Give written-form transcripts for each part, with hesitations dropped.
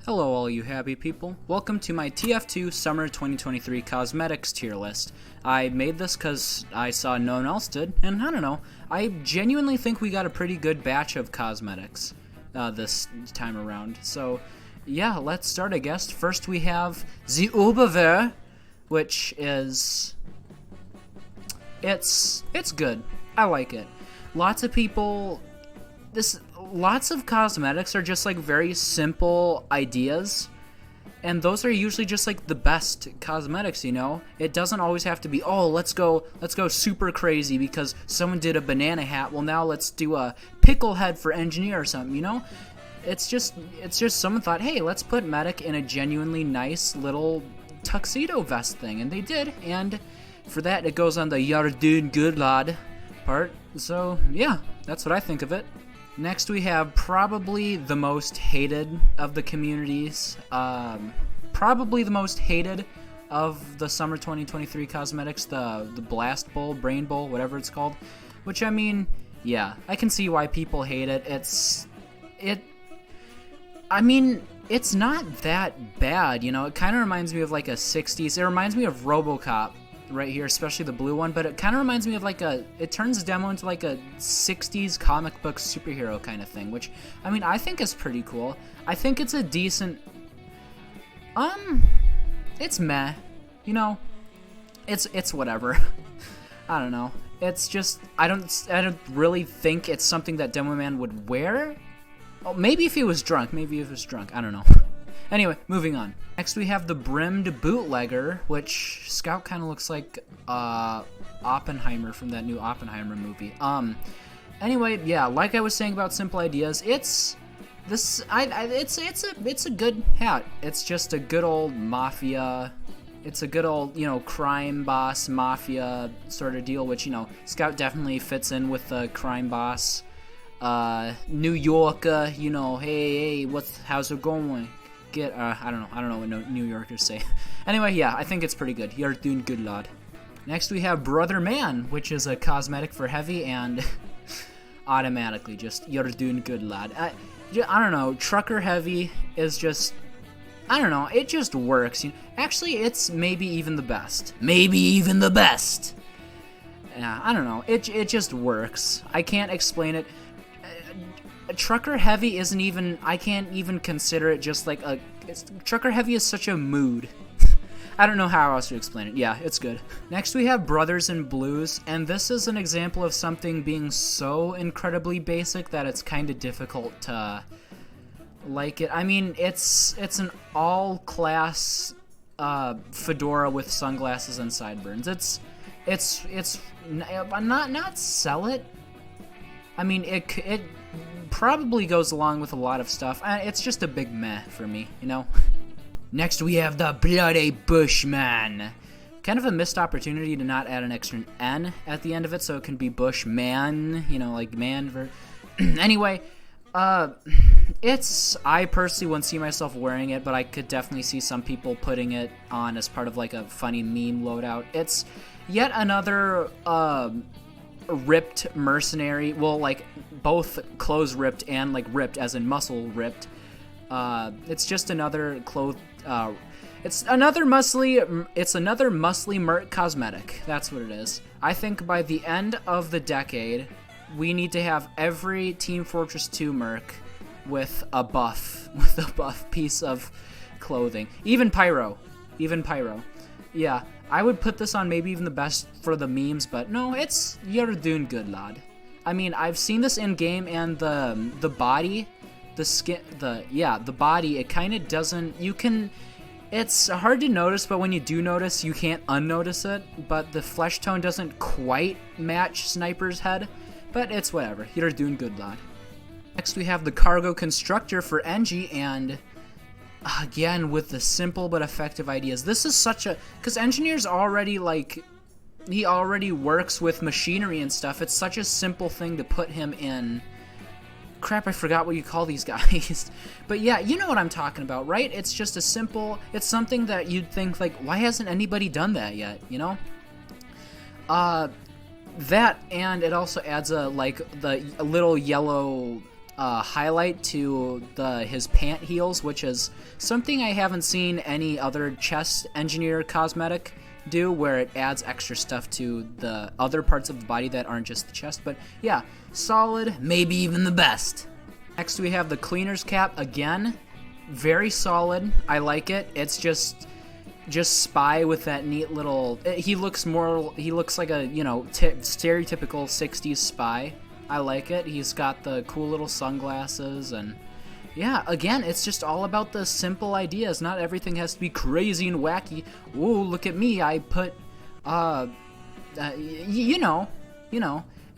Hello all you happy people. Welcome to my TF2 Summer 2023 Cosmetics tier list. I made this because I saw no one else did, and I don't know, I genuinely think we got a pretty good batch of cosmetics this time around. So yeah, let's start I guess. First we have the Oberwehr, which is... It's good. I like it. Lots of people... Lots of cosmetics are just like very simple ideas, and those are usually just like the best cosmetics, you know? It doesn't always have to be, oh, let's go super crazy because someone did a banana hat, well now let's do a pickle head for engineer or something, you know? It's just someone thought, hey, let's put Medic in a genuinely nice little tuxedo vest thing, and they did, and for that it goes on the "You're doing good, lad" part, so yeah, that's what I think of it. Next we have probably the most hated of the communities, probably the most hated of the Summer 2023 cosmetics, the Blast Bowl, Brain Bowl, whatever it's called, which I mean, yeah, I can see why people hate it. I mean, it's not that bad, you know, it kind of reminds me of like a 60s, it reminds me of RoboCop right here, especially the blue one, but it kind of reminds me of like it turns the demo into like a 60s comic book superhero kind of thing, which, I mean, I think is pretty cool. I think it's a decent, it's meh, you know, it's whatever. I don't know, it's just, I don't really think it's something that Demo Man would wear. Oh, maybe if he was drunk, I don't know. Anyway, moving on. Next we have the brimmed bootlegger, which Scout kind of looks like Oppenheimer from that new Oppenheimer movie. Anyway, yeah, like I was saying about simple ideas, it's a good hat. It's just a good old mafia. It's a good old, you know, crime boss mafia sort of deal, which, you know, Scout definitely fits in with the crime boss. New Yorker, you know, hey, how's it going? I don't know what New Yorkers say. Anyway, yeah, I think it's pretty good. You're doing good, lad. Next we have Brother Man, which is a cosmetic for heavy, and automatically just, you're doing good, lad. I don't know, Trucker Heavy is just, I don't know, it just works. You know? Actually, it's maybe even the best. Yeah, I don't know, it just works. I can't explain it. Trucker Heavy isn't even, I can't even consider it just like Trucker Heavy is such a mood. I don't know how else to explain it. Yeah, it's good. Next we have Brothers in Blues, and this is an example of something being so incredibly basic that it's kind of difficult to like it. I mean, it's an all-class fedora with sunglasses and sideburns. It's not sell it. I mean, it probably goes along with a lot of stuff. It's just a big meh for me, you know? Next we have the Bloody Bushman. Kind of a missed opportunity to not add an extra N at the end of it so it can be Bushman, you know, like man. Anyway, I personally wouldn't see myself wearing it, but I could definitely see some people putting it on as part of like a funny meme loadout. It's yet another, ripped mercenary, well, like both clothes ripped and like ripped as in muscle ripped. It's just another it's another muscly merc cosmetic. That's what it is. I think by the end of the decade we need to have every Team Fortress 2 merc with a buff piece of clothing. Even Pyro. Yeah, I would put this on maybe even the best for the memes, but no, you're doing good, lad. I mean, I've seen this in game, and the body, the skin, the body, it kind of doesn't, it's hard to notice, but when you do notice, you can't unnotice it, but the flesh tone doesn't quite match Sniper's head, but it's whatever. You're doing good, lad. Next we have the Cargo Constructor for Engie, and again, with the simple but effective ideas. This is such a... Because Engineer's already, like... He already works with machinery and stuff. It's such a simple thing to put him in... Crap, I forgot what you call these guys. But yeah, you know what I'm talking about, right? It's just a simple... It's something that you'd think, like, why hasn't anybody done that yet, you know? That, and it also adds a little yellow highlight to his pant heels, which is something I haven't seen any other chest engineer cosmetic do, where it adds extra stuff to the other parts of the body that aren't just the chest. But yeah, solid, maybe even the best. Next we have the cleaner's cap. Again, very solid. I like it. It's just Spy with that neat little, he looks like a, you know, stereotypical 60s Spy. I like it. He's got the cool little sunglasses, and yeah, again, it's just all about the simple ideas. Not everything has to be crazy and wacky. Ooh, look at me, I put you know,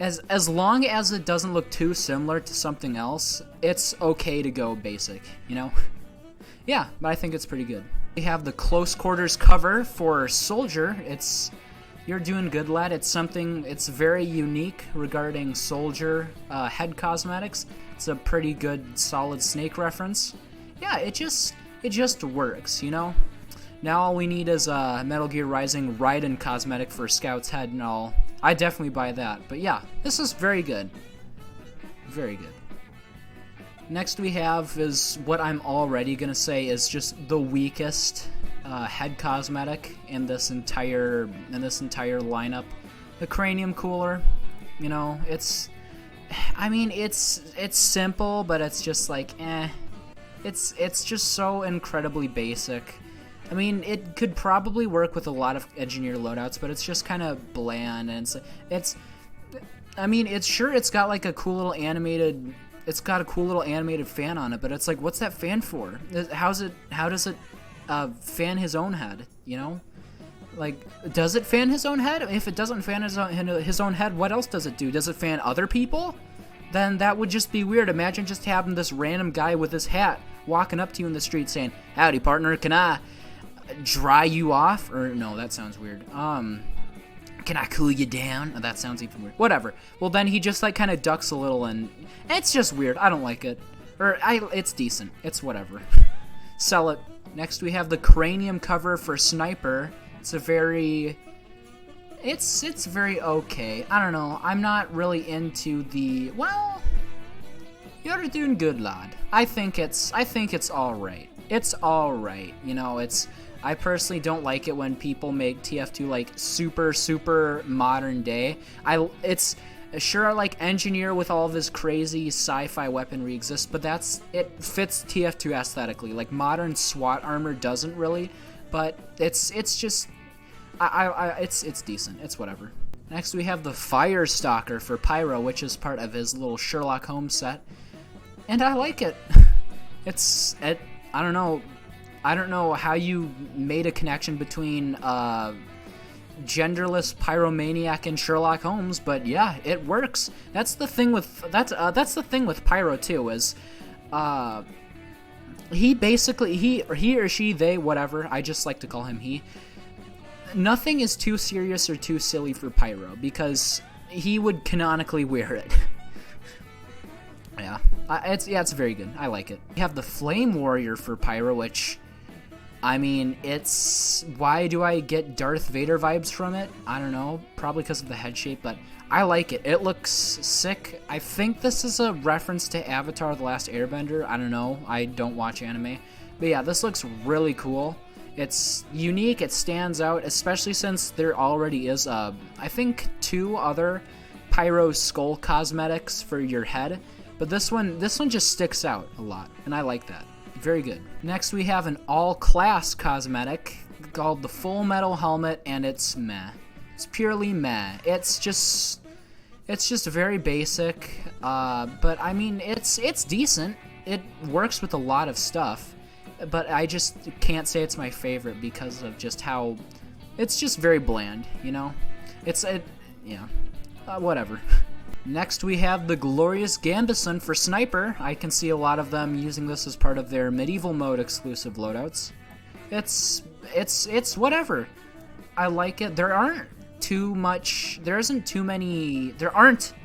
as long as it doesn't look too similar to something else, it's okay to go basic, you know. Yeah, but I think it's pretty good. We have the close quarters cover for Soldier. You're doing good, lad. It's very unique regarding Soldier head cosmetics. It's a pretty good, solid Snake reference. Yeah, it just works, you know. Now all we need is a Metal Gear Rising Raiden cosmetic for Scout's head and all. I definitely buy that. But yeah, this is very good. Very good. Next we have is what I'm already gonna say is just the weakest head cosmetic in this entire lineup. The cranium cooler, you know, it's simple, but it's just like it's just so incredibly basic. I mean, it could probably work with a lot of engineer loadouts, but it's just kind of bland, and it's got like a cool little animated. It's got a cool little animated fan on it, but it's like, what's that fan for? How does it fan his own head, you know? Like, does it fan his own head? If it doesn't fan his own head, what else does it do? Does it fan other people? Then that would just be weird. Imagine just having this random guy with his hat walking up to you in the street saying, "Howdy, partner, can I dry you off?" Or, no, that sounds weird. Can I cool you down? Oh, that sounds even weird. Whatever. Well, then he just like kind of ducks a little, and it's just weird. I don't like it. It's decent. It's whatever. Sell it. Next we have the cranium cover for Sniper. It's very okay. I don't know. I'm not really into the, well, you're doing good, lad. I think it's all right. It's all right. You know, I personally don't like it when people make TF2 like super modern day. It's sure, like, Engineer with all of his crazy sci-fi weaponry exists, but it fits TF2 aesthetically. Like, modern SWAT armor doesn't really, but it's just it's decent. It's whatever. Next we have the Fire Stalker for Pyro, which is part of his little Sherlock Holmes set, and I like it. I don't know how you made a connection between genderless pyromaniac and Sherlock Holmes, but yeah, it works. That's the thing with Pyro too, is he or she, they, whatever, I just like to call him he. Nothing is too serious or too silly for Pyro, because he would canonically wear it. Yeah, it's very good. I like it. We have the Flame Warrior for Pyro, which, I mean, why do I get Darth Vader vibes from it? I don't know, probably because of the head shape, but I like it. It looks sick. I think this is a reference to Avatar: The Last Airbender. I don't know. I don't watch anime. But yeah, this looks really cool. It's unique. It stands out, especially since there already is, I think, 2 other Pyro skull cosmetics for your head. But this one just sticks out a lot, and I like that. Very good. Next we have an all-class cosmetic called the Full Metal Helmet, and it's meh. It's purely meh. It's just very basic, but I mean, it's decent. It works with a lot of stuff, but I just can't say it's my favorite because of just how it's just very bland, you know? Whatever. Next we have the Glorious Gambison for Sniper. I can see a lot of them using this as part of their medieval mode exclusive loadouts. It's whatever. I like it. There aren't,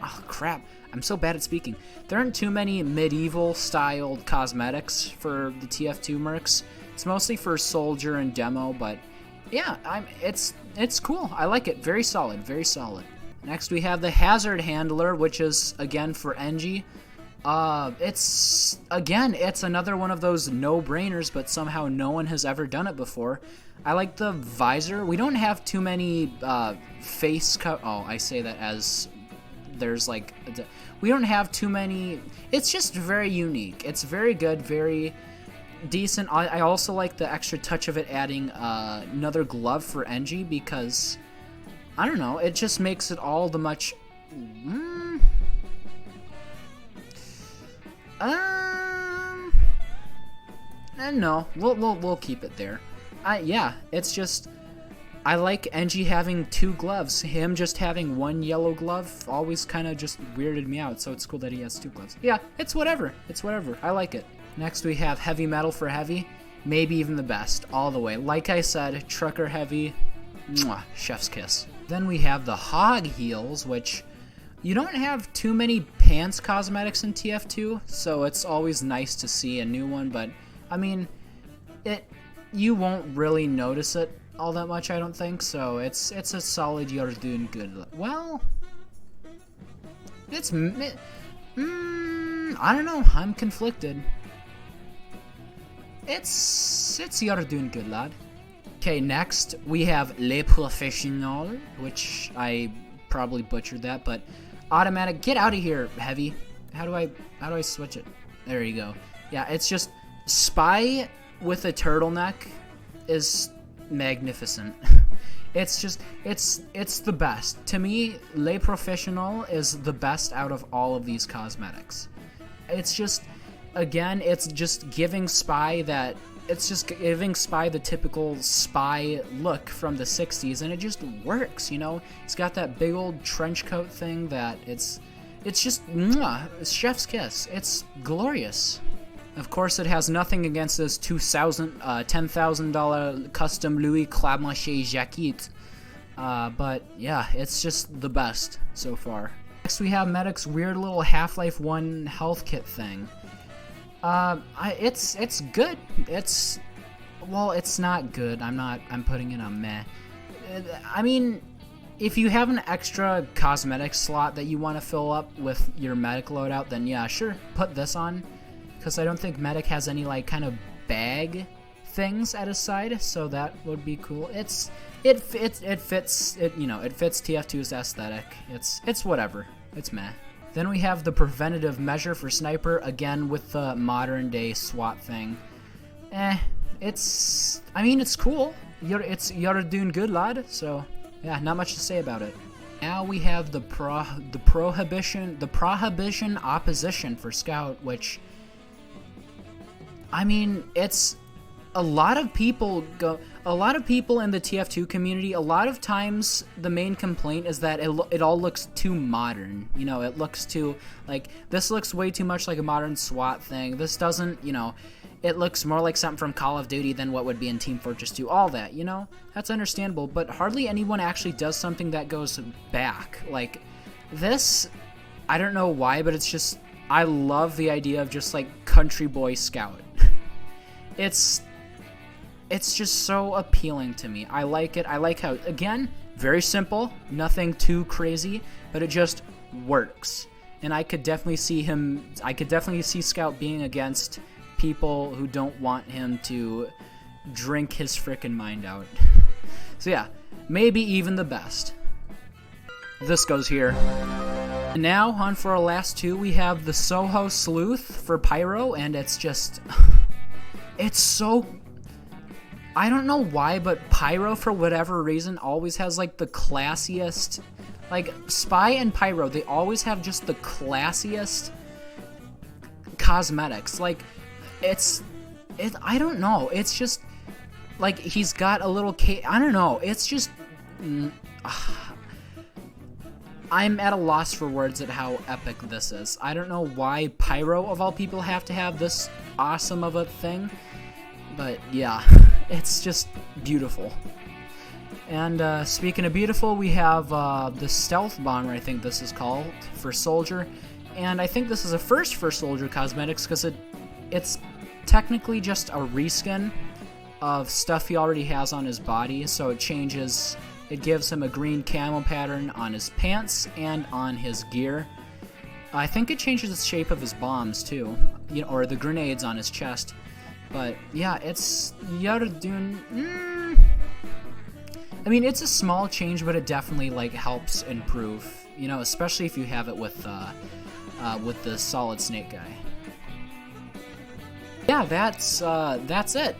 oh crap, I'm so bad at speaking. There aren't too many medieval styled cosmetics for the TF2 mercs. It's mostly for Soldier and Demo, but yeah, it's cool. I like it. Very solid, very solid. Next we have the Hazard Handler, which is, again, for Engie. It's, again, it's another one of those no-brainers, but somehow no one has ever done it before. I like the visor. We don't have too many, face oh, I say that as there's, like, we don't have too many. It's just very unique. It's very good, very decent. I also like the extra touch of it adding, another glove for Engie, because, I don't know, it just makes it all the much, no, we'll keep it there. Yeah, it's just, I like Engie having 2 gloves. Him just having 1 yellow glove always kind of just weirded me out, so it's cool that he has 2 gloves. Yeah, it's whatever. It's whatever. I like it. Next we have Heavy Metal for Heavy. Maybe even the best, all the way. Like I said, Trucker Heavy, mwah, chef's kiss. Then we have the Hog Heels, which you don't have too many pants cosmetics in TF2, so it's always nice to see a new one, but, I mean, you won't really notice it all that much, I don't think, so it's a solid you're doing good. Well, it's, I don't know, I'm conflicted. It's you're doing good, lad. Okay, next we have Les Professionnels, which I probably butchered that, but automatic. Get out of here, Heavy. How do I switch it? There you go. Yeah, it's just Spy with a turtleneck is magnificent. It's just it's the best. To me, Les Professionnels is the best out of all of these cosmetics. It's just, again, it's just giving Spy that. It's just giving Spy the typical Spy look from the 60s, and it just works, you know? It's got that big old trench coat thing that it's just, mwah, it's chef's kiss. It's glorious. Of course, it has nothing against this $10,000 custom Louis Clap-Maché jacket, but yeah, it's just the best so far. Next, we have Medic's weird little Half-Life 1 health kit thing. It's good. Well, it's not good. I'm putting it on meh. I mean, if you have an extra cosmetic slot that you want to fill up with your Medic loadout, then yeah, sure, put this on. Because I don't think Medic has any, like, kind of bag things at his side, so that would be cool. It fits TF2's aesthetic. It's whatever. It's meh. Then we have the preventative measure for Sniper, again with the modern day SWAT thing. It's cool. You're doing good, lad. So yeah, not much to say about it. Now we have the prohibition opposition for Scout, which, I mean, it's a lot of people in the TF2 community, a lot of times the main complaint is that it all looks too modern. You know, it looks too, like, this looks way too much like a modern SWAT thing. This doesn't, you know, it looks more like something from Call of Duty than what would be in Team Fortress 2. All that, you know, that's understandable, but hardly anyone actually does something that goes back. Like, this, I don't know why, but it's just, I love the idea of just, like, Country Boy Scout. It's just so appealing to me. I like it. I like how, again, very simple, nothing too crazy, but it just works. And I could definitely see Scout being against people who don't want him to drink his frickin' mind out. So yeah, maybe even the best. This goes here. And now, on for our last two, we have the Soho Sleuth for Pyro, and it's just, it's so, I don't know why, but Pyro, for whatever reason, always has, like, the classiest, like, Spy and Pyro, they always have just the classiest cosmetics. Like, I don't know, it's just, like, he's got a little I don't know, it's just, I'm at a loss for words at how epic this is. I don't know why Pyro, of all people, have to have this awesome of a thing, but yeah, it's just beautiful. And speaking of beautiful, we have the Stealth Bomber, I think this is called, for Soldier. And I think this is a first for Soldier Cosmetics, because it's technically just a reskin of stuff he already has on his body, so it changes, it gives him a green camo pattern on his pants and on his gear. I think it changes the shape of his bombs too, or the grenades on his chest. But yeah, it's Yardun. I mean, it's a small change, but it definitely like helps improve. Especially if you have it with the Solid Snake guy. Yeah, that's it.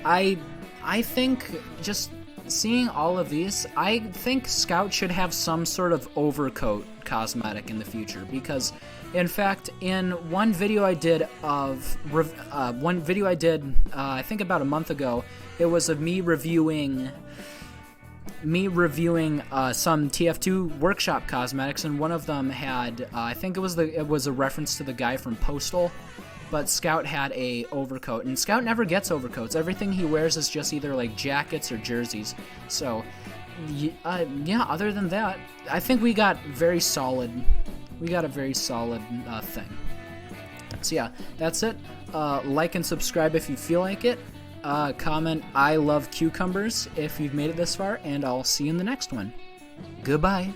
I think just seeing all of these, I think Scout should have some sort of overcoat cosmetic in the future, because in fact in one video I did I think about a month ago, it was of me reviewing some TF2 workshop cosmetics, and one of them had I think it was a reference to the guy from Postal. But Scout had a overcoat, and Scout never gets overcoats. Everything he wears is just either like jackets or jerseys. So, yeah. Other than that, I think we got very solid. We got a very solid thing. So yeah, that's it. Like and subscribe if you feel like it. Comment "I love cucumbers" if you've made it this far, and I'll see you in the next one. Goodbye.